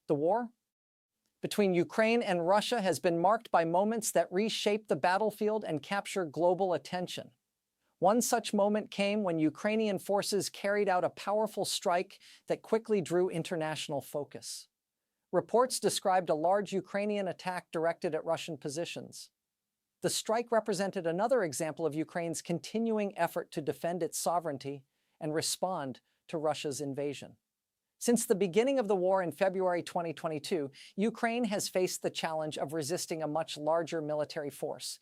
The war between Ukraine and Russia has been marked by moments that reshape the battlefield and capture global attention. One such moment came when Ukrainian forces carried out a powerful strike that quickly drew international focus. Reports described a large Ukrainian attack directed at Russian positions. The strike represented another example of Ukraine's continuing effort to defend its sovereignty and respond to Russia's invasion. Since the beginning of the war in February 2022, Ukraine has faced the challenge of resisting a much larger military force.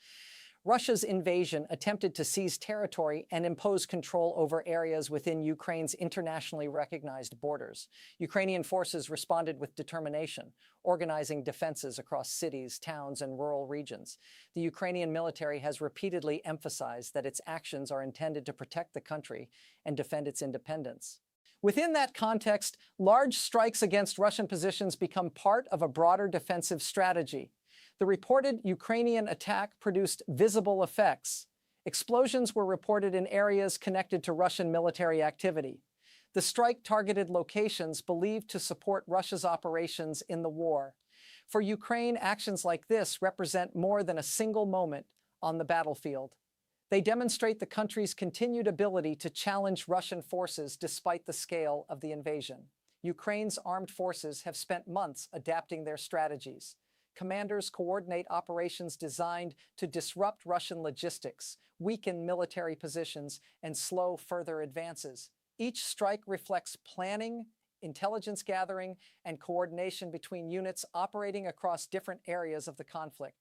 Russia's invasion attempted to seize territory and impose control over areas within Ukraine's internationally recognized borders. Ukrainian forces responded with determination, organizing defenses across cities, towns, and rural regions. The Ukrainian military has repeatedly emphasized that its actions are intended to protect the country and defend its independence. Within that context, large strikes against Russian positions become part of a broader defensive strategy. The reported Ukrainian attack produced visible effects. Explosions were reported in areas connected to Russian military activity. The strike targeted locations believed to support Russia's operations in the war. For Ukraine, actions like this represent more than a single moment on the battlefield. They demonstrate the country's continued ability to challenge Russian forces despite the scale of the invasion. Ukraine's armed forces have spent months adapting their strategies. Commanders coordinate operations designed to disrupt Russian logistics, weaken military positions, and slow further advances. Each strike reflects planning, intelligence gathering, and coordination between units operating across different areas of the conflict.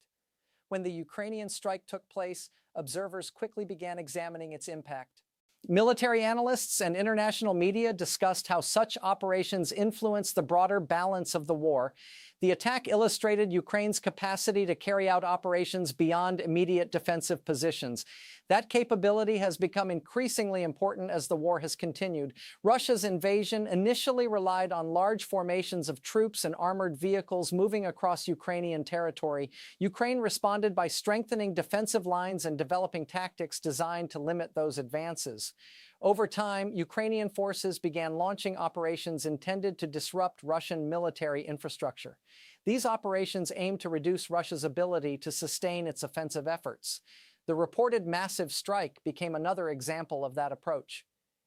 When the Ukrainian strike took place, observers quickly began examining its impact. Military analysts and international media discussed how such operations influence the broader balance of the war. The attack illustrated Ukraine's capacity to carry out operations beyond immediate defensive positions. That capability has become increasingly important as the war has continued. Russia's invasion initially relied on large formations of troops and armored vehicles moving across Ukrainian territory. Ukraine responded by strengthening defensive lines and developing tactics designed to limit those advances. Over time, Ukrainian forces began launching operations intended to disrupt Russian military infrastructure. These operations aimed to reduce Russia's ability to sustain its offensive efforts. The reported massive strike became another example of that approach.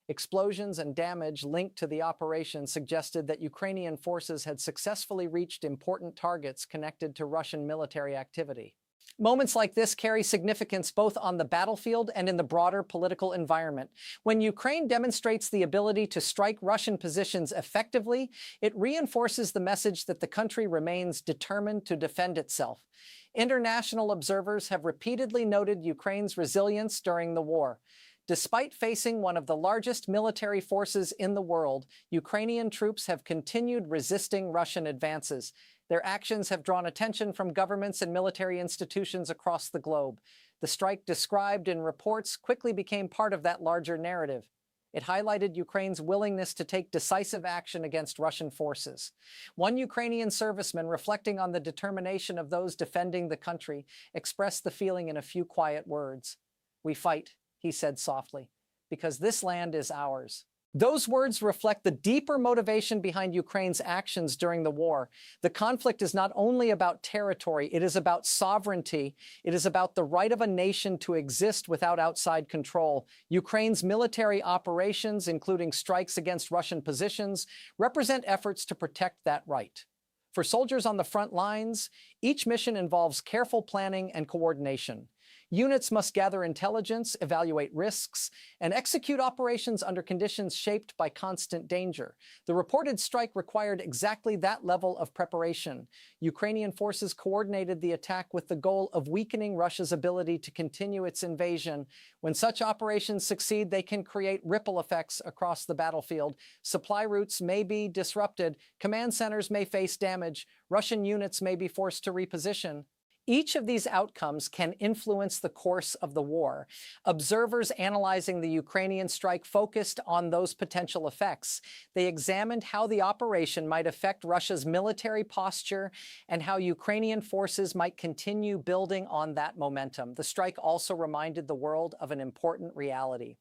Explosions and damage linked to the operation suggested that Ukrainian forces had successfully reached important targets connected to Russian military activity. Moments like this carry significance both on the battlefield and in the broader political environment. When Ukraine demonstrates the ability to strike Russian positions effectively, it reinforces the message that the country remains determined to defend itself. International observers have repeatedly noted Ukraine's resilience during the war. Despite facing one of the largest military forces in the world, Ukrainian troops have continued resisting Russian advances. Their actions have drawn attention from governments and military institutions across the globe. The strike described in reports quickly became part of that larger narrative. It highlighted Ukraine's willingness to take decisive action against Russian forces. One Ukrainian serviceman, reflecting on the determination of those defending the country, expressed the feeling in a few quiet words. "We fight," he said softly, "because this land is ours." Those words reflect the deeper motivation behind Ukraine's actions during the war. The conflict is not only about territory, it is about sovereignty. It is about the right of a nation to exist without outside control. Ukraine's military operations, including strikes against Russian positions, represent efforts to protect that right. For soldiers on the front lines, each mission involves careful planning and coordination. Units must gather intelligence, evaluate risks, and execute operations under conditions shaped by constant danger. The reported strike required exactly that level of preparation. Ukrainian forces coordinated the attack with the goal of weakening Russia's ability to continue its invasion. When such operations succeed, they can create ripple effects across the battlefield. Supply routes may be disrupted, command centers may face damage, Russian units may be forced to reposition. Each of these outcomes can influence the course of the war. Observers analyzing the Ukrainian strike focused on those potential effects. They examined how the operation might affect Russia's military posture and how Ukrainian forces might continue building on that momentum. The strike also reminded the world of an important reality.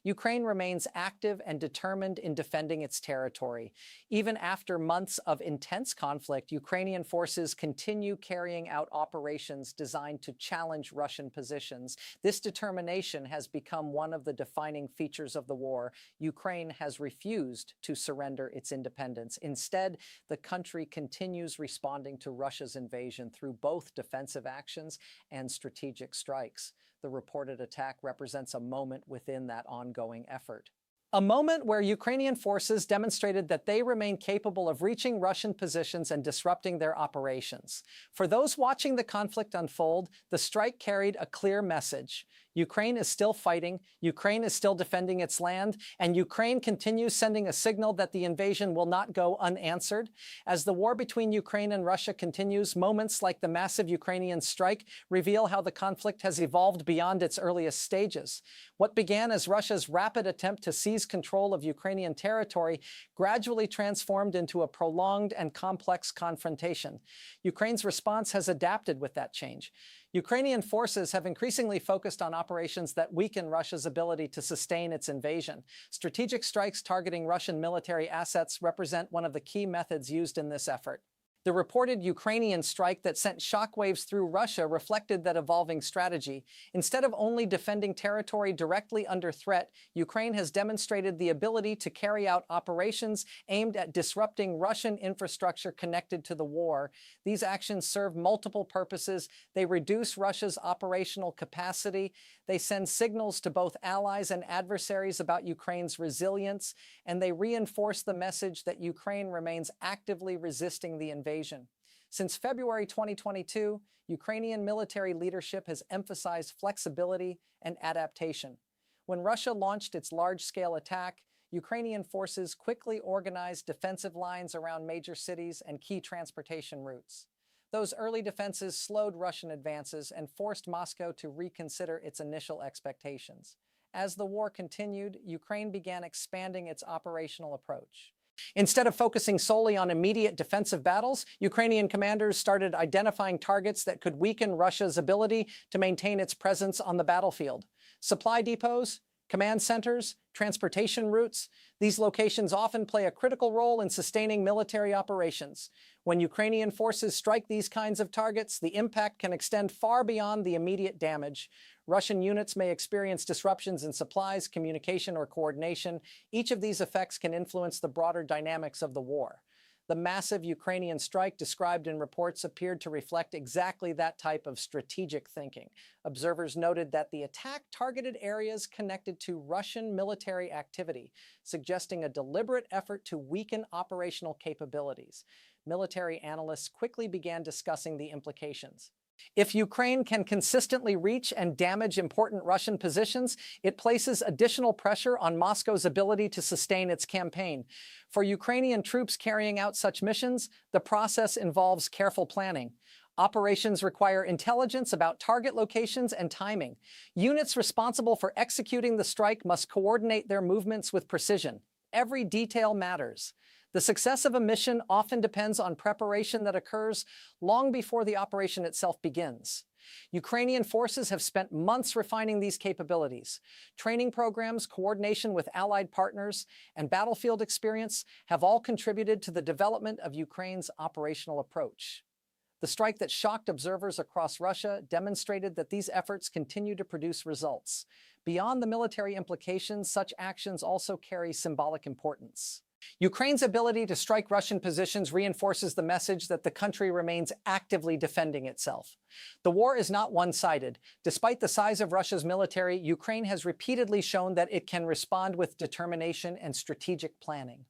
Ukraine remains active and determined in defending its territory. Even after months of intense conflict, Ukrainian forces continue carrying out operations designed to challenge Russian positions. This determination has become one of the defining features of the war. Ukraine has refused to surrender its independence. Instead, the country continues responding to Russia's invasion through both defensive actions and strategic strikes. The reported attack represents a moment within that ongoing effort. A moment where Ukrainian forces demonstrated that they remain capable of reaching Russian positions and disrupting their operations. For those watching the conflict unfold, the strike carried a clear message. Ukraine is still fighting, Ukraine is still defending its land, and Ukraine continues sending a signal that the invasion will not go unanswered. As the war between Ukraine and Russia continues, moments like the massive Ukrainian strike reveal how the conflict has evolved beyond its earliest stages. What began as Russia's rapid attempt to seize control of Ukrainian territory gradually transformed into a prolonged and complex confrontation. Ukraine's response has adapted with that change. Ukrainian forces have increasingly focused on operations that weaken Russia's ability to sustain its invasion. Strategic strikes targeting Russian military assets represent one of the key methods used in this effort. The reported Ukrainian strike that sent shockwaves through Russia reflected that evolving strategy. Instead of only defending territory directly under threat, Ukraine has demonstrated the ability to carry out operations aimed at disrupting Russian infrastructure connected to the war. These actions serve multiple purposes. They reduce Russia's operational capacity. They send signals to both allies and adversaries about Ukraine's resilience, and they reinforce the message that Ukraine remains actively resisting the invasion. Since February 2022, Ukrainian military leadership has emphasized flexibility and adaptation. When Russia launched its large-scale attack, Ukrainian forces quickly organized defensive lines around major cities and key transportation routes. Those early defenses slowed Russian advances and forced Moscow to reconsider its initial expectations. As the war continued, Ukraine began expanding its operational approach. Instead of focusing solely on immediate defensive battles, Ukrainian commanders started identifying targets that could weaken Russia's ability to maintain its presence on the battlefield. Supply depots, command centers, transportation routes, these locations often play a critical role in sustaining military operations. When Ukrainian forces strike these kinds of targets, the impact can extend far beyond the immediate damage. Russian units may experience disruptions in supplies, communication, or coordination. Each of these effects can influence the broader dynamics of the war. The massive Ukrainian strike described in reports appeared to reflect exactly that type of strategic thinking. Observers noted that the attack targeted areas connected to Russian military activity, suggesting a deliberate effort to weaken operational capabilities. Military analysts quickly began discussing the implications. If Ukraine can consistently reach and damage important Russian positions, it places additional pressure on Moscow's ability to sustain its campaign. For Ukrainian troops carrying out such missions, the process involves careful planning. Operations require intelligence about target locations and timing. Units responsible for executing the strike must coordinate their movements with precision. Every detail matters. The success of a mission often depends on preparation that occurs long before the operation itself begins. Ukrainian forces have spent months refining these capabilities. Training programs, coordination with allied partners, and battlefield experience have all contributed to the development of Ukraine's operational approach. The strike that shocked observers across Russia demonstrated that these efforts continue to produce results. Beyond the military implications, such actions also carry symbolic importance. Ukraine's ability to strike Russian positions reinforces the message that the country remains actively defending itself. The war is not one-sided. Despite the size of Russia's military, Ukraine has repeatedly shown that it can respond with determination and strategic planning.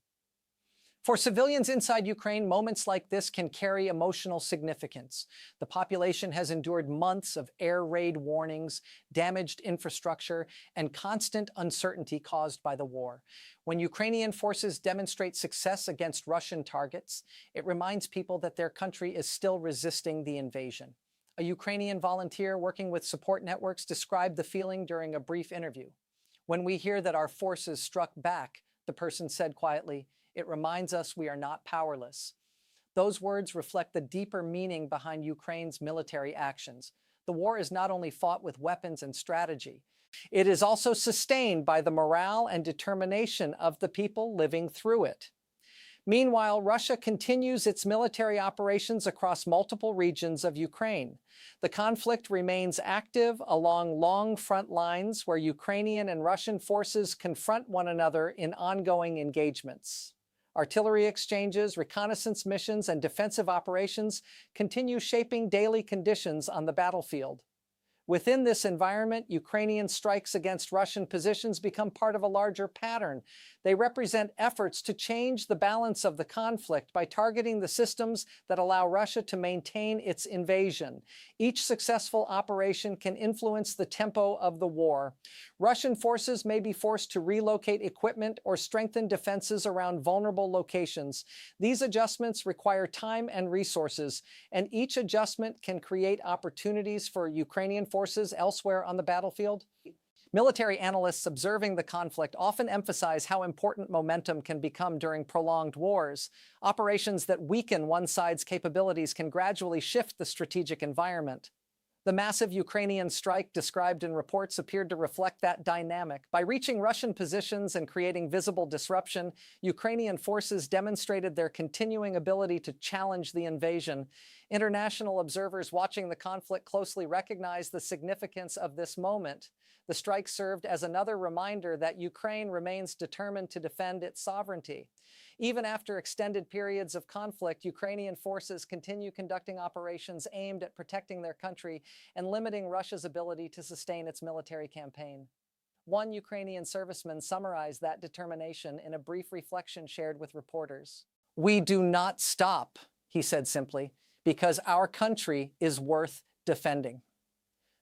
For civilians inside Ukraine, moments like this can carry emotional significance. The population has endured months of air raid warnings, damaged infrastructure, and constant uncertainty caused by the war. When Ukrainian forces demonstrate success against Russian targets, it reminds people that their country is still resisting the invasion. A Ukrainian volunteer working with support networks described the feeling during a brief interview. "When we hear that our forces struck back," the person said quietly, "it reminds us we are not powerless." Those words reflect the deeper meaning behind Ukraine's military actions. The war is not only fought with weapons and strategy, it is also sustained by the morale and determination of the people living through it. Meanwhile, Russia continues its military operations across multiple regions of Ukraine. The conflict remains active along long front lines where Ukrainian and Russian forces confront one another in ongoing engagements. Artillery exchanges, reconnaissance missions, and defensive operations continue shaping daily conditions on the battlefield. Within this environment, Ukrainian strikes against Russian positions become part of a larger pattern. They represent efforts to change the balance of the conflict by targeting the systems that allow Russia to maintain its invasion. Each successful operation can influence the tempo of the war. Russian forces may be forced to relocate equipment or strengthen defenses around vulnerable locations. These adjustments require time and resources, and each adjustment can create opportunities for Ukrainian forces elsewhere on the battlefield. Military analysts observing the conflict often emphasize how important momentum can become during prolonged wars. Operations that weaken one side's capabilities can gradually shift the strategic environment. The massive Ukrainian strike described in reports appeared to reflect that dynamic. By reaching Russian positions and creating visible disruption, Ukrainian forces demonstrated their continuing ability to challenge the invasion. International observers watching the conflict closely recognize the significance of this moment. The strike served as another reminder that Ukraine remains determined to defend its sovereignty. Even after extended periods of conflict, Ukrainian forces continue conducting operations aimed at protecting their country and limiting Russia's ability to sustain its military campaign. One Ukrainian serviceman summarized that determination in a brief reflection shared with reporters. "We do not stop," he said simply, "because our country is worth defending."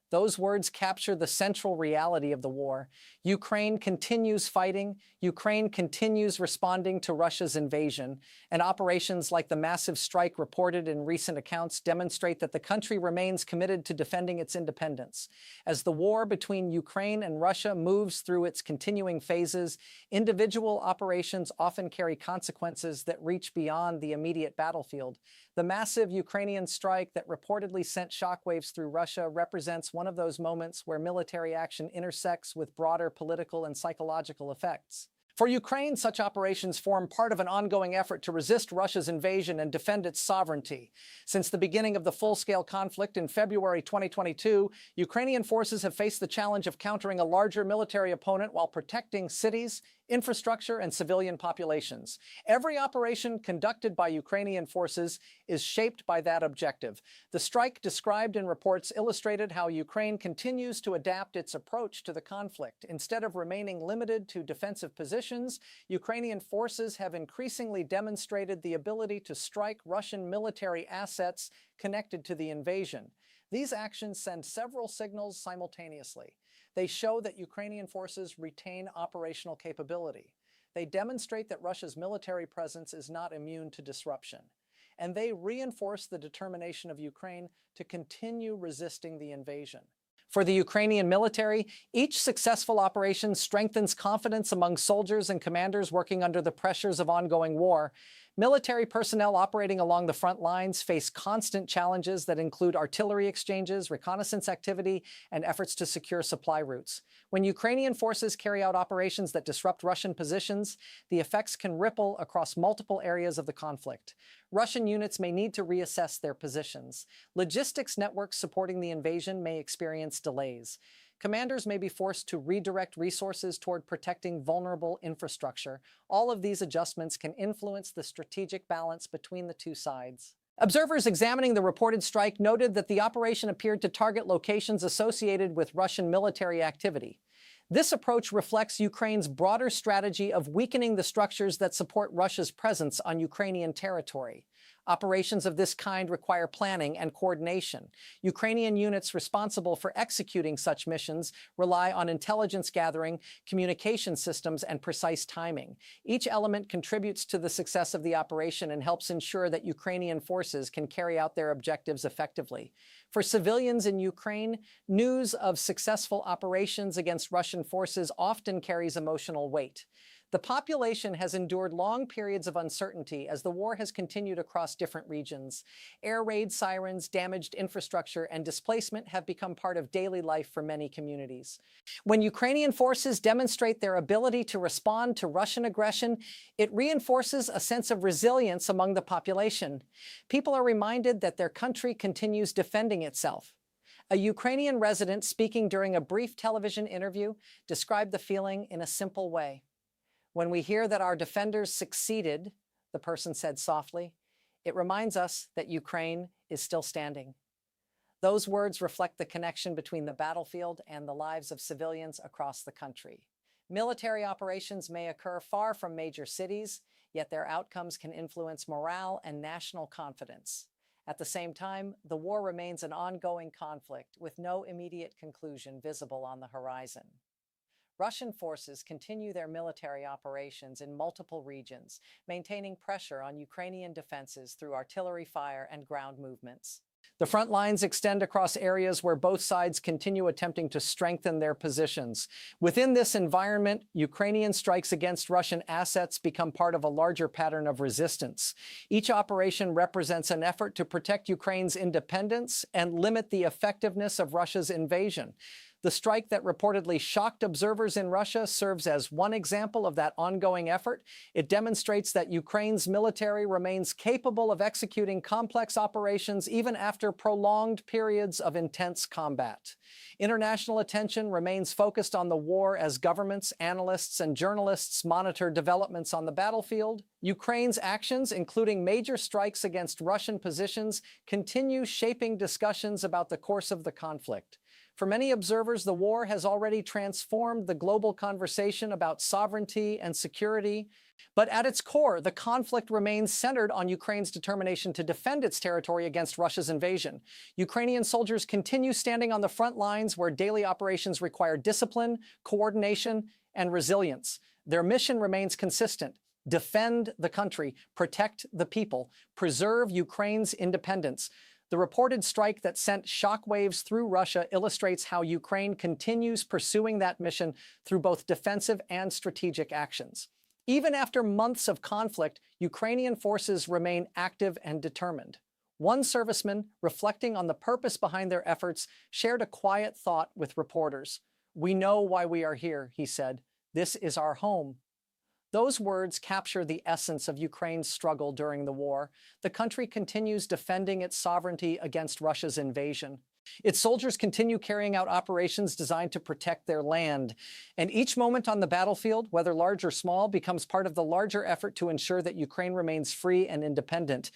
Those words capture the central reality of the war. Ukraine continues fighting, Ukraine continues responding to Russia's invasion, and operations like the massive strike reported in recent accounts demonstrate that the country remains committed to defending its independence. As the war between Ukraine and Russia moves through its continuing phases, individual operations often carry consequences that reach beyond the immediate battlefield. The massive Ukrainian strike that reportedly sent shockwaves through Russia represents one of those moments where military action intersects with broader political and psychological effects. For Ukraine, such operations form part of an ongoing effort to resist Russia's invasion and defend its sovereignty. Since the beginning of the full-scale conflict in February 2022, Ukrainian forces have faced the challenge of countering a larger military opponent while protecting cities, infrastructure, and civilian populations. Every operation conducted by Ukrainian forces is shaped by that objective. The strike described in reports illustrated how Ukraine continues to adapt its approach to the conflict. Instead of remaining limited to defensive positions, Ukrainian forces have increasingly demonstrated the ability to strike Russian military assets connected to the invasion. These actions send several signals simultaneously. They show that Ukrainian forces retain operational capability. They demonstrate that Russia's military presence is not immune to disruption. And they reinforce the determination of Ukraine to continue resisting the invasion. For the Ukrainian military, each successful operation strengthens confidence among soldiers and commanders working under the pressures of ongoing war. Military personnel operating along the front lines face constant challenges that include artillery exchanges, reconnaissance activity, and efforts to secure supply routes. When Ukrainian forces carry out operations that disrupt Russian positions, the effects can ripple across multiple areas of the conflict. Russian units may need to reassess their positions. Logistics networks supporting the invasion may experience delays. Commanders may be forced to redirect resources toward protecting vulnerable infrastructure. All of these adjustments can influence the strategic balance between the two sides. Observers examining the reported strike noted that the operation appeared to target locations associated with Russian military activity. This approach reflects Ukraine's broader strategy of weakening the structures that support Russia's presence on Ukrainian territory. Operations of this kind require planning and coordination. Ukrainian units responsible for executing such missions rely on intelligence gathering, communication systems, and precise timing. Each element contributes to the success of the operation and helps ensure that Ukrainian forces can carry out their objectives effectively. For civilians in Ukraine, news of successful operations against Russian forces often carries emotional weight. The population has endured long periods of uncertainty as the war has continued across different regions. Air raid sirens, damaged infrastructure, and displacement have become part of daily life for many communities. When Ukrainian forces demonstrate their ability to respond to Russian aggression, it reinforces a sense of resilience among the population. People are reminded that their country continues defending itself. A Ukrainian resident speaking during a brief television interview described the feeling in a simple way. "When we hear that our defenders succeeded," the person said softly, "it reminds us that Ukraine is still standing." Those words reflect the connection between the battlefield and the lives of civilians across the country. Military operations may occur far from major cities, yet their outcomes can influence morale and national confidence. At the same time, the war remains an ongoing conflict with no immediate conclusion visible on the horizon. Russian forces continue their military operations in multiple regions, maintaining pressure on Ukrainian defenses through artillery fire and ground movements. The front lines extend across areas where both sides continue attempting to strengthen their positions. Within this environment, Ukrainian strikes against Russian assets become part of a larger pattern of resistance. Each operation represents an effort to protect Ukraine's independence and limit the effectiveness of Russia's invasion. The strike that reportedly shocked observers in Russia serves as one example of that ongoing effort. It demonstrates that Ukraine's military remains capable of executing complex operations even after prolonged periods of intense combat. International attention remains focused on the war as governments, analysts, and journalists monitor developments on the battlefield. Ukraine's actions, including major strikes against Russian positions, continue shaping discussions about the course of the conflict. For many observers, the war has already transformed the global conversation about sovereignty and security. But at its core, the conflict remains centered on Ukraine's determination to defend its territory against Russia's invasion. Ukrainian soldiers continue standing on the front lines where daily operations require discipline, coordination, and resilience. Their mission remains consistent: defend the country, protect the people, preserve Ukraine's independence. The reported strike that sent shockwaves through Russia illustrates how Ukraine continues pursuing that mission through both defensive and strategic actions. Even after months of conflict, Ukrainian forces remain active and determined. One serviceman, reflecting on the purpose behind their efforts, shared a quiet thought with reporters. "We know why we are here," he said. "This is our home." Those words capture the essence of Ukraine's struggle during the war. The country continues defending its sovereignty against Russia's invasion. Its soldiers continue carrying out operations designed to protect their land. And each moment on the battlefield, whether large or small, becomes part of the larger effort to ensure that Ukraine remains free and independent.